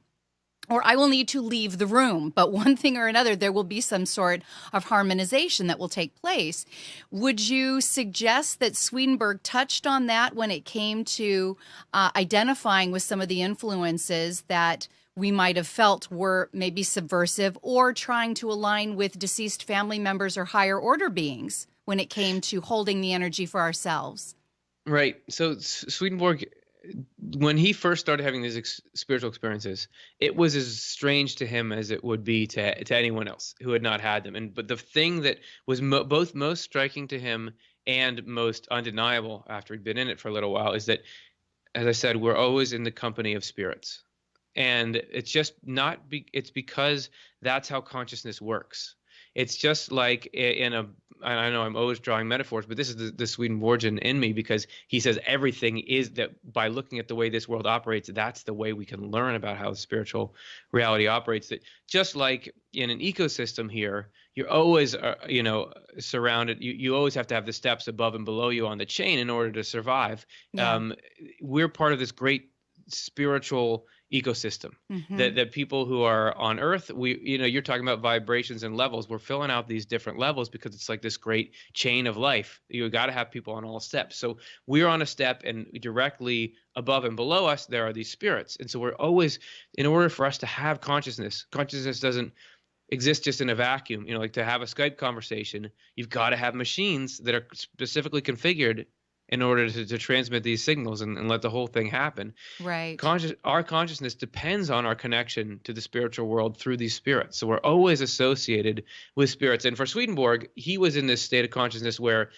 or I will need to leave the room. But one thing or another, there will be some sort of harmonization that will take place. Would you suggest that Swedenborg touched on that when it came to identifying with some of the influences that we might have felt were maybe subversive, or trying to align with deceased family members or higher order beings when it came to holding the energy for ourselves? Right. So Swedenborg, when he first started having these spiritual experiences, it was as strange to him as it would be to anyone else who had not had them. But the thing that was both most striking to him and most undeniable after he'd been in it for a little while is that, as I said, we're always in the company of spirits. And it's just not it's because that's how consciousness works. It's just like I know I'm always drawing metaphors, but this is the Swedenborgian in me, because he says everything is that by looking at the way this world operates, that's the way we can learn about how the spiritual reality operates. That just like in an ecosystem here, you're always, surrounded. You always have to have the steps above and below you on the chain in order to survive. Yeah. We're part of this great spiritual ecosystem that people who are on Earth, you're talking about vibrations and levels. We're filling out these different levels because it's like this great chain of life. You got to have people on all steps. So we're on a step, and directly above and below us, there are these spirits. And so we're always, in order for us to have consciousness doesn't exist just in a vacuum. Like to have a Skype conversation, you've got to have machines that are specifically configured in order to transmit these signals and let the whole thing happen. Right. Our consciousness depends on our connection to the spiritual world through these spirits. So we're always associated with spirits. And for Swedenborg, he was in this state of consciousness where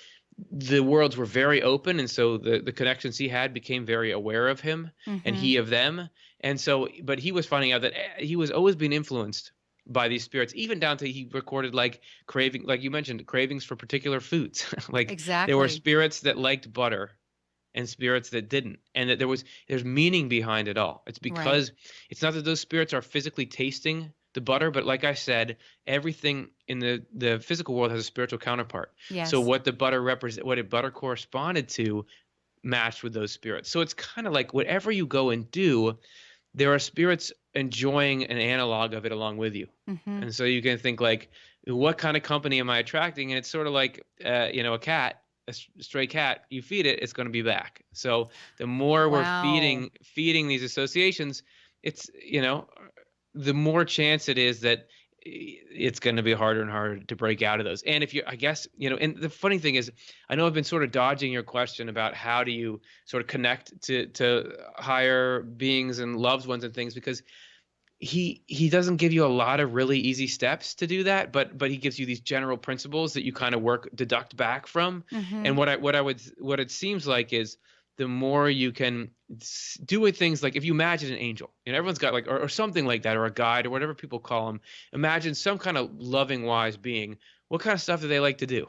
the worlds were very open. And so the connections he had became very aware of him and he of them. And so, but he was finding out that he was always being influenced by these spirits, even down to he recorded like you mentioned, cravings for particular foods. Like Exactly. there were spirits that liked butter and spirits that didn't, and that there's meaning behind it all. It's because it's not that those spirits are physically tasting the butter, but like I said, everything in the physical world has a spiritual counterpart. Yes. So what the butter what butter corresponded to matched with those spirits. So it's kind of like whatever you go and do, there are spirits enjoying an analog of it along with you. And so you can think like, what kind of company am I attracting? And it's sort of like, a cat, a stray cat, you feed it, it's going to be back. So the more we're feeding these associations, it's, the more chance it is that it's going to be harder and harder to break out of those. And if you, I guess, and the funny thing is, I know I've been sort of dodging your question about how do you sort of connect to higher beings and loved ones and things, because he doesn't give you a lot of really easy steps to do that, but he gives you these general principles that you kind of deduct back from. And what it seems like is the more you can do with things like, if you imagine an angel, everyone's got like, or something like that, or a guide, or whatever people call them, imagine some kind of loving, wise being. What kind of stuff do they like to do?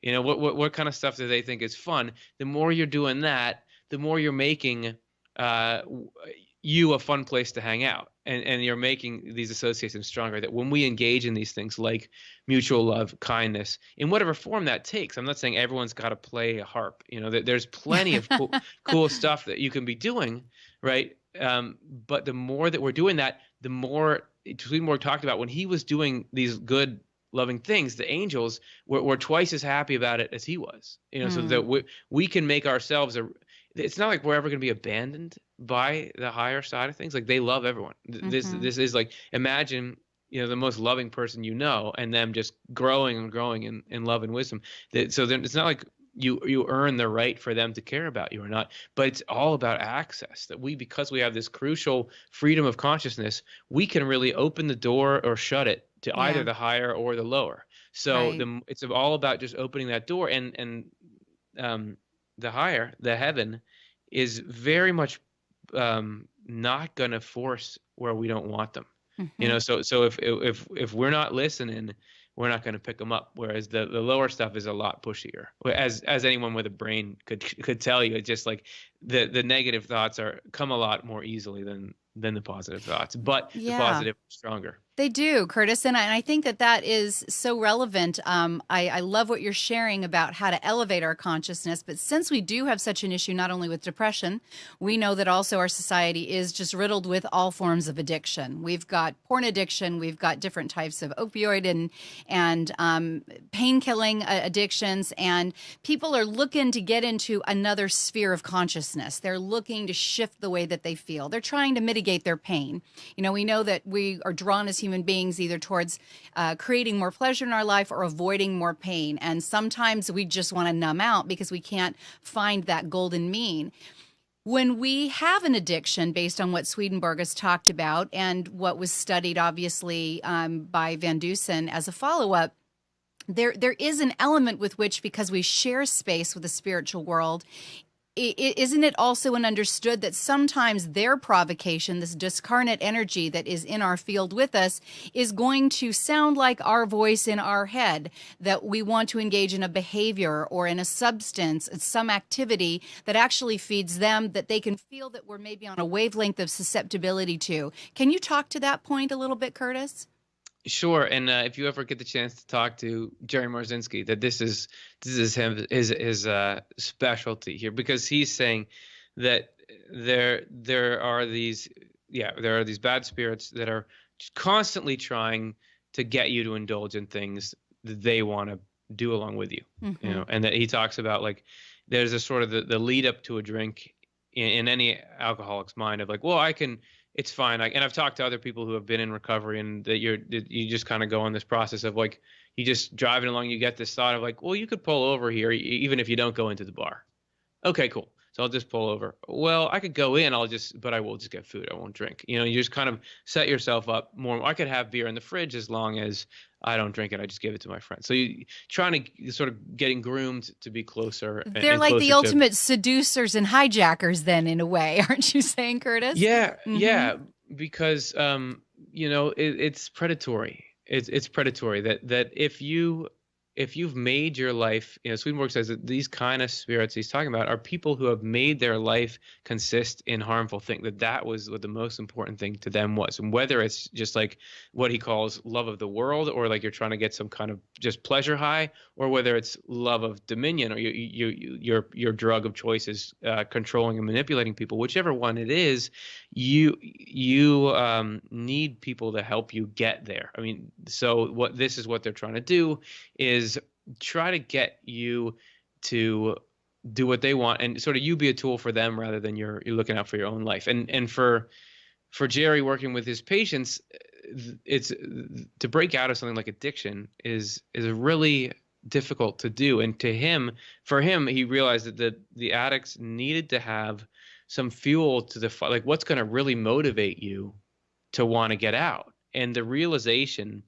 What kind of stuff do they think is fun? The more you're doing that, the more you're making you a fun place to hang out. And you're making these associations stronger, that when we engage in these things like mutual love, kindness, in whatever form that takes, I'm not saying everyone's got to play a harp. There's plenty of cool stuff that you can be doing, right? But the more that we're doing that, the more Swedenborg talked about when he was doing these good, loving things, the angels were twice as happy about it as he was. So that we can make ourselves it's not like we're ever going to be abandoned by the higher side of things. Like they love everyone. This is like, imagine, the most loving person and them just growing and growing in love and wisdom. So then it's not like you earn the right for them to care about you or not, but it's all about access, that because we have this crucial freedom of consciousness, we can really open the door or shut it to either the higher or the lower. So it's all about just opening that door, and the higher, the heaven, is very much not going to force where we don't want them. So if we're not listening, we're not going to pick them up. Whereas the lower stuff is a lot pushier. As anyone with a brain could tell you, it's just like the negative thoughts come a lot more easily than the positive thoughts, but the positive are stronger. They do, Curtis, and I think that that is so relevant. I love what you're sharing about how to elevate our consciousness, but since we do have such an issue not only with depression, we know that also our society is just riddled with all forms of addiction. We've got porn addiction, we've got different types of opioid and pain-killing addictions, and people are looking to get into another sphere of consciousness. They're looking to shift the way that they feel. They're trying to mitigate their pain. You know, we know that we are drawn as human beings either towards creating more pleasure in our life or avoiding more pain. And sometimes we just want to numb out because we can't find that golden mean. When we have an addiction, based on what Swedenborg has talked about and what was studied, obviously, by Van Dusen as a follow-up, there is an element with which, because we share space with the spiritual world, isn't it also understood that sometimes their provocation, this discarnate energy that is in our field with us, is going to sound like our voice in our head, that we want to engage in a behavior or in a substance, some activity that actually feeds them, that they can feel that we're maybe on a wavelength of susceptibility to. Can you talk to that point a little bit, Curtis? Sure, and if you ever get the chance to talk to Jerry Marzinski, that this is his specialty here, because he's saying that there are these bad spirits that are constantly trying to get you to indulge in things that they want to do along with you, you know, and that he talks about, like, there's a sort of the lead up to a drink in any alcoholic's mind of like, well, it's fine. And I've talked to other people who have been in recovery, and that you just kind of go on this process of like, you just driving along, you get this thought of like, well, you could pull over here even if you don't go into the bar. Okay, cool. So I'll just pull over. Well, I could go in, but I will just get food. I won't drink. You know, you just kind of set yourself up more. I could have beer in the fridge as long as I don't drink it. I just give it to my friends. So you trying to sort of getting groomed to be closer. They're like the ultimate seducers and hijackers then, in a way, aren't you saying, Curtis? Yeah. Yeah. Because, you know, it's predatory. It's predatory that if you've made your life, you know, Swedenborg says that these kind of spirits he's talking about are people who have made their life consist in harmful things, that was what the most important thing to them was. And whether it's just like what he calls love of the world, or like you're trying to get some kind of just pleasure high, or whether it's love of dominion, or your drug of choice is controlling and manipulating people, whichever one it is, you need people to help you get there. I mean, so what they're trying to do is try to get you to do what they want, and sort of you be a tool for them rather than you're looking out for your own life. And for Jerry working with his patients, it's to break out of something like addiction is really difficult to do. And for him, he realized that the addicts needed to have some fuel to the fight. Like, what's going to really motivate you to want to get out? And the realization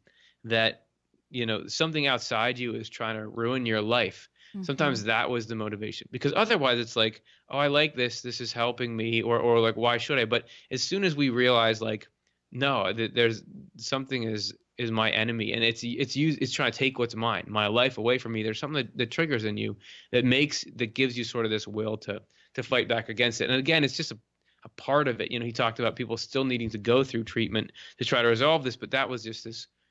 that, you know, something outside you is trying to ruin your life. Sometimes that was the motivation, because otherwise it's like, oh, I like this is helping me, or like, why should I? But as soon as we realize, like, no, there's something is my enemy, and it's trying to take what's mine, my life, away from me. There's something that triggers in you that gives you sort of this will to fight back against it. And again, it's just a part of it. You know, he talked about people still needing to go through treatment to try to resolve this, but that was just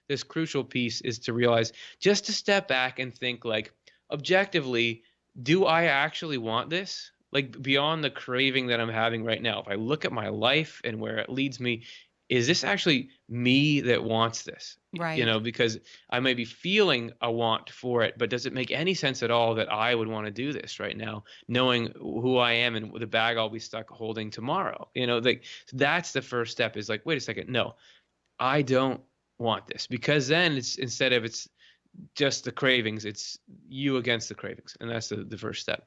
this crucial piece, is to realize, just to step back and think, like, objectively, do I actually want this? Like, beyond the craving that I'm having right now, if I look at my life and where it leads me, is this actually me that wants this? Right. You know, because I may be feeling a want for it, but does it make any sense at all that I would want to do this right now, knowing who I am and the bag I'll be stuck holding tomorrow? You know, like, that's the first step, is like, wait a second, no, I don't want this. Because then instead of it's just the cravings, it's you against the cravings, and that's the first step.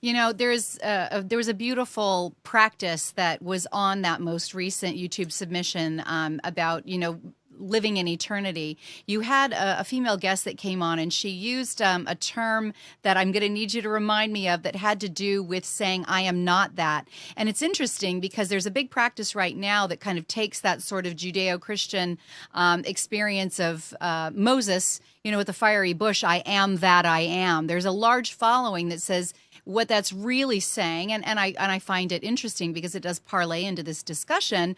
You know, there was a beautiful practice that was on that most recent YouTube submission about, you know, living in eternity. You had a female guest that came on, and she used a term that I'm going to need you to remind me of, that had to do with saying, I am not that. And it's interesting because there's a big practice right now that kind of takes that sort of Judeo-Christian experience of Moses, you know, with the fiery bush, I am that I am. There's a large following that says what that's really saying, and I find it interesting because it does parlay into this discussion,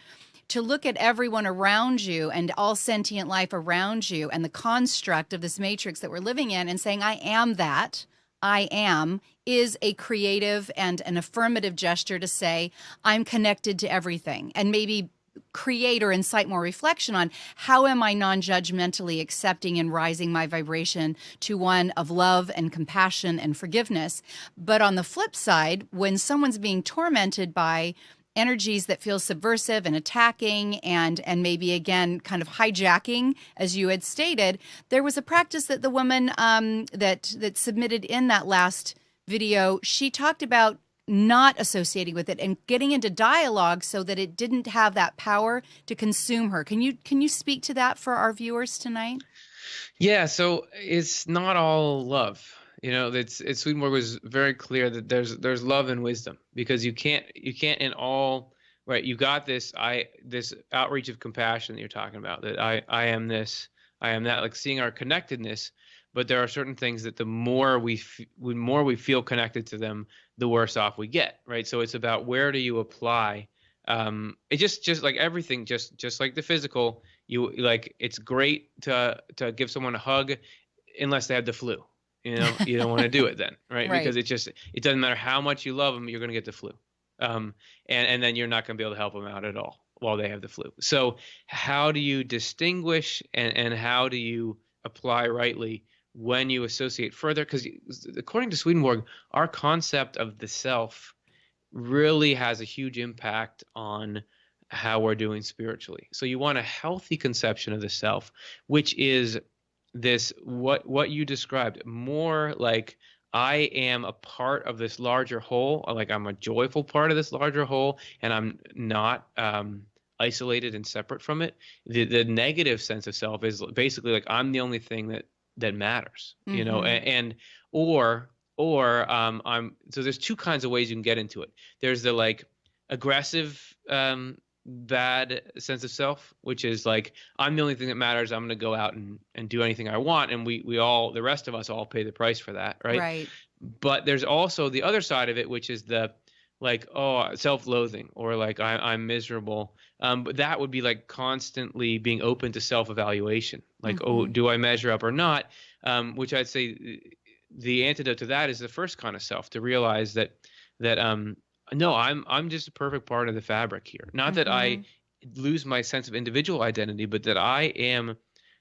to look at everyone around you and all sentient life around you and the construct of this matrix that we're living in and saying, I am that, I am, is a creative and an affirmative gesture to say, I'm connected to everything, and maybe create or incite more reflection on how am I non-judgmentally accepting and rising my vibration to one of love and compassion and forgiveness. But on the flip side, when someone's being tormented by energies that feel subversive and attacking and maybe again kind of hijacking, as you had stated, there was a practice that the woman that submitted in that last video, she talked about not associating with it and getting into dialogue so that it didn't have that power to consume her. Can you speak to that for our viewers tonight? Yeah, so it's not all love. Swedenborg was very clear that there's love and wisdom, because you can't in all, right, you got this outreach of compassion that you're talking about, that I am this, I am that, like seeing our connectedness. But there are certain things that the more we feel connected to them, the worse off we get, right? So it's about where do you apply. It just like everything, just like the physical, it's great to give someone a hug unless they have the flu. You don't want to do it then, right? Right. Because it doesn't matter how much you love them, you're going to get the flu, and then you're not going to be able to help them out at all while they have the flu. So how do you distinguish and how do you apply rightly when you associate further? Because according to Swedenborg, our concept of the self really has a huge impact on how we're doing spiritually. So you want a healthy conception of the self, which is this, what you described, more like I am a part of this larger whole, like I'm a joyful part of this larger whole, and I'm not isolated and separate from it. The negative sense of self is basically like I'm the only thing that matters, Mm-hmm. I'm so there's two kinds of ways you can get into it. There's the like aggressive bad sense of self, which is like I'm the only thing that matters, I'm going to go out and do anything I want, and we all, the rest of us all pay the price for that, right? Right. But there's also the other side of it, which is the like, oh, self-loathing, or like I'm miserable. But that would be like constantly being open to self-evaluation, like, Mm-hmm. oh, do I measure up or not? Which I'd say the antidote to that is the first kind of self, to realize that no, I'm just a perfect part of the fabric here. Not that I lose my sense of individual identity, but that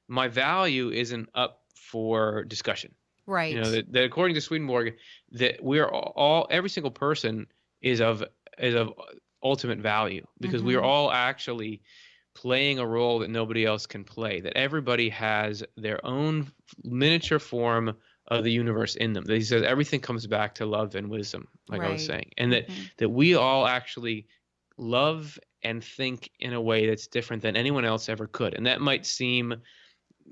my value isn't up for discussion. Right. That according to Swedenborg, that we're all, every single person is of ultimate value, because we are all actually playing a role that nobody else can play, that everybody has their own miniature form of the universe in them. That he says everything comes back to love and wisdom, like I was saying, and that we all actually love and think in a way that's different than anyone else ever could. And that might seem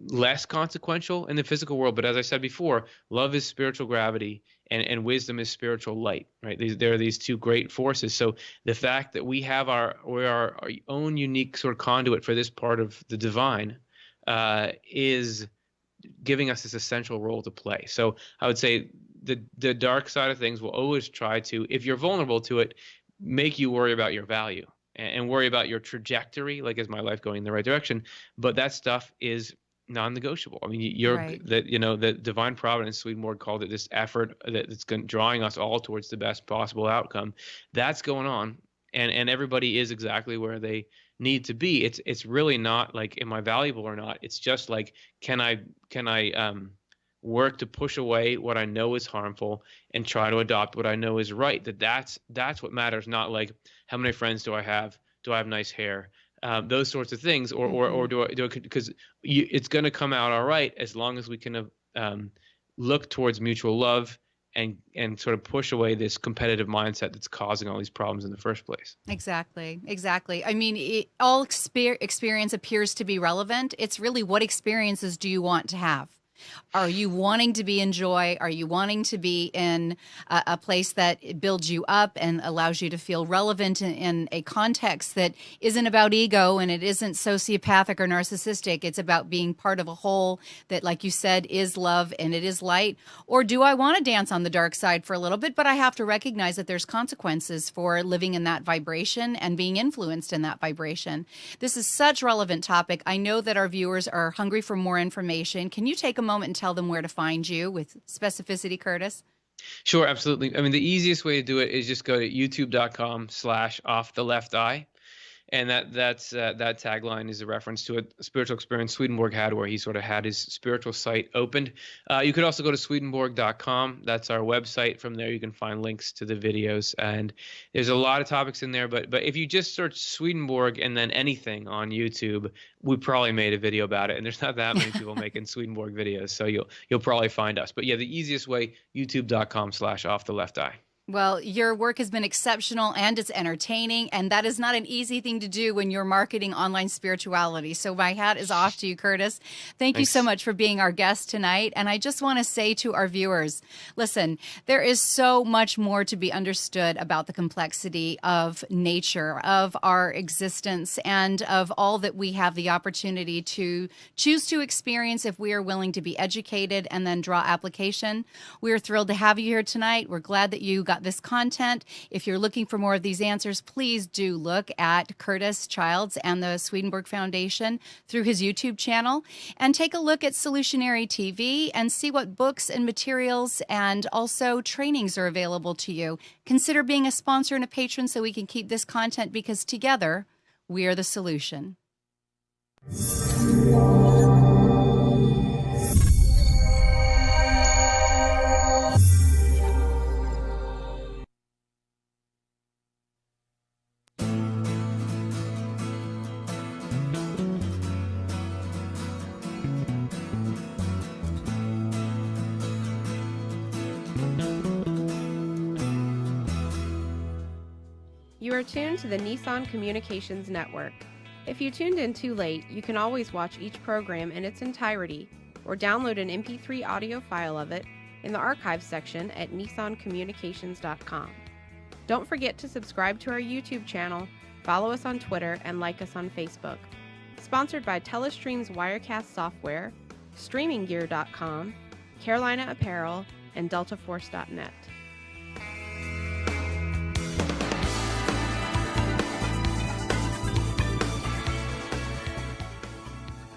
less consequential in the physical world, but as I said before, love is spiritual gravity and wisdom is spiritual light, right? There are these two great forces. So the fact that we have our own unique sort of conduit for this part of the divine is giving us this essential role to play. So I would say the dark side of things will always try to, if you're vulnerable to it, make you worry about your value and worry about your trajectory, like, is my life going in the right direction? But that stuff is non-negotiable. I mean, the divine providence, Swedenborg called it, this effort that's drawing us all towards the best possible outcome. That's going on, and everybody is exactly where they need to be. It's really not like, am I valuable or not? It's just like, can I work to push away what I know is harmful and try to adopt what I know is right? That's what matters. Not like, how many friends do I have? Do I have nice hair? Those sorts of things, or do I because it's going to come out all right as long as we can look towards mutual love and sort of push away this competitive mindset that's causing all these problems in the first place. Exactly. I mean, all experience appears to be relevant. It's really, what experiences do you want to have? Are you wanting to be in joy? Are you wanting to be in a place that builds you up and allows you to feel relevant in a context that isn't about ego and it isn't sociopathic or narcissistic? It's about being part of a whole that, like you said, is love and it is light. Or do I want to dance on the dark side for a little bit, but I have to recognize that there's consequences for living in that vibration and being influenced in that vibration? This is such a relevant topic. I know that our viewers are hungry for more information. Can you take a moment and tell them where to find you with specificity, Curtis? Sure, absolutely. I mean, the easiest way to do it is just go to youtube.com/offtheLeftEye. And that tagline is a reference to a spiritual experience Swedenborg had where he sort of had his spiritual site opened. You could also go to Swedenborg.com. That's our website. From there, you can find links to the videos. And there's a lot of topics in there. But if you just search Swedenborg and then anything on YouTube, we probably made a video about it. And there's not that many people making Swedenborg videos. So you'll probably find us. But yeah, the easiest way, youtube.com/offtheLeftEye. Well, your work has been exceptional and it's entertaining, and that is not an easy thing to do when you're marketing online spirituality. So my hat is off to you, Curtis. Thank you so much for being our guest tonight. And I just want to say to our viewers, listen, there is so much more to be understood about the complexity of nature, of our existence, and of all that we have the opportunity to choose to experience if we are willing to be educated and then draw application. We're thrilled to have you here tonight. We're glad that you got this content. If you're looking for more of these answers, please do look at Curtis Childs and the Swedenborg Foundation through his YouTube channel, and take a look at Solutionary TV and see what books and materials and also trainings are available to you. Consider being a sponsor and a patron so we can keep this content, because together we are the solution. You are tuned to the Nissan Communications Network. If you tuned in too late, you can always watch each program in its entirety or download an MP3 audio file of it in the archives section at nissancommunications.com. Don't forget to subscribe to our YouTube channel, follow us on Twitter, and like us on Facebook. Sponsored by Telestream's Wirecast software, StreamingGear.com, Carolina Apparel, and DeltaForce.net.